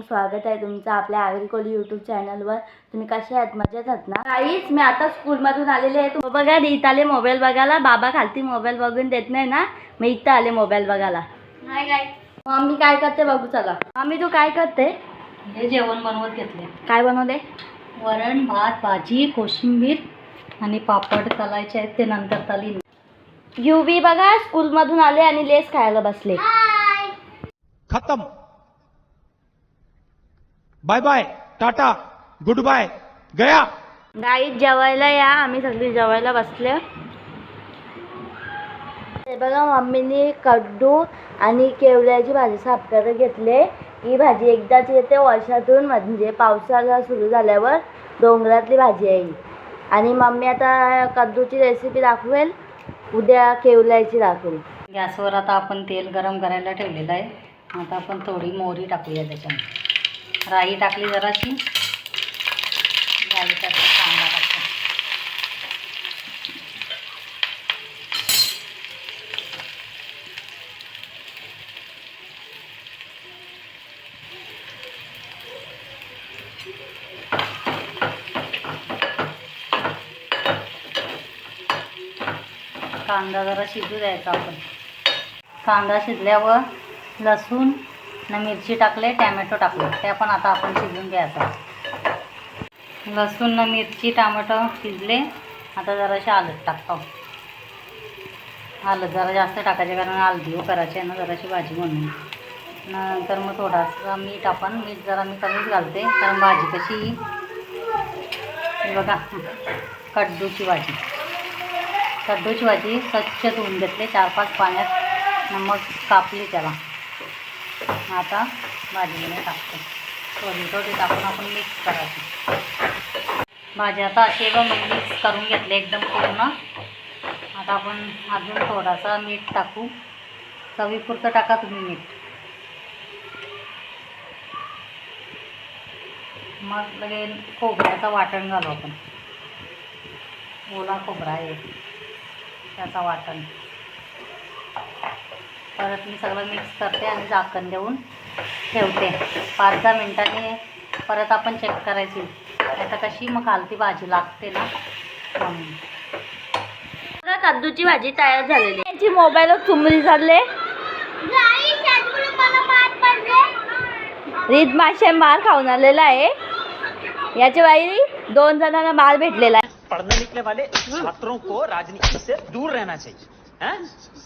स्वागत आहे तुमचं आपल्या आगरी कोली यूट्यूब चॅनलवर। तुम्ही कसे आहात? मजेत आहात ना? गाईस मी आता स्कूलमधून आलेले आहे। तुम्ही बघा इथं आले मोबाईल बघायला। बाबा खालती मोबाईल बघून देत नाही ना, मी इथं आले मोबाईल बघायला। हाय गाईस, मम्मी काय करते बघू चला। मम्मी तू काय करते? हे जेवण बनवत घेतले। काय बनवले? वरण भात भाजी कोशिंबीर आणि पापड तलायचे आहेत, ते नंतर तलीन। युवी बघा स्कूलमधून आले आणि लेस खायला बसले। खत्म, बाय बाय टाटा गुड बाय गया। गाईस जेवायला या, आम्ही सगळी जेवायला बसले। हे बघा मम्मीने कड्डू आणि केवड्याची भाजी साफ करत घेतले। ही भाजी एकदाच येते वर्षातून, म्हणजे पावसाळा सुरू झाल्यावर डोंगरातली भाजी आहे। आणि मम्मी आता कड्डूची रेसिपी दाखवेल, उद्या केवल्याची दाखवेल। गॅसवर आता आपण तेल गरम करायला ठेवलेलं आहे। आता आपण थोडी मोहरी टाकूया, त्याच्यामध्ये राई टाकली जराशी, राईचा कांदा टाकतो। कांदा जरा शिजू द्यायचा आपण। कांदा शिजल्यावर लसूण आणि मिरची टाकले, टॅमॅटो टाकले, ते पण आता आपण शिजून घ्यायचा। लसूण आणि मिरची टॅमॅटो शिजले, आता जराशी हळद टाकतो। हळद जरा जास्त टाकायचे, कारण हळदी करायची आहे ना जराशी भाजी म्हणून। नंतर मग थोडासा मीठ, आपण मीठ जरा मी कमीच घालते, कारण भाजी कशी बघा। कड्डूची भाजी स्वच्छ धुवून घेतले, 4-5 पाण्यात नमक कापली त्याला। आता भाजीमध्ये टाकतो, थोडी टाकून आपण मिक्स करायची भाजी। आता असे मिक्स करून घेतले एकदम पूर्ण। आता आपण अजून थोडासा मीठ टाकू, चवीपुरतं टाका तुम्ही मीठ। मग लगे खोबऱ्याचं वाटण घालू आपण, ओला खोबरा आहे त्याचा वाटण। परत मी सगळं मिक्स करते आणि झाकण देऊन ठेवते 5-10 मिनिटांनी। परत आपण चेक करायची, आता कशी मग खालती भाजी लागते ना म्हणून। कद्दूची भाजी तयार झालेली आहे। याची मोबाईलवर चुमरी चालले, रीत माशे मार खाऊन आलेला आहे। याच्या बाई 2 जणांना मार भेटलेला आहे। पढ़ने लिखने वाले छात्रों को राजनीति से दूर रहना चाहिए, हैं?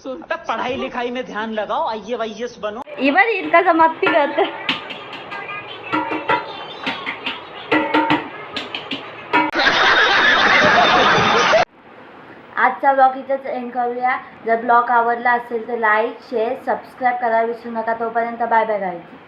अबे पढ़ाई लिखाई में ध्यान लगाओ, IAS बनो। इवन इनका समाप्ति करते। आजचा ब्लॉग इथेच एंड करूया। जर ब्लॉग आवडला असेल तर लाईक शेअर सबस्क्राईब करायला विसरू नका। तोपर्यंत बाय बाय गाईज।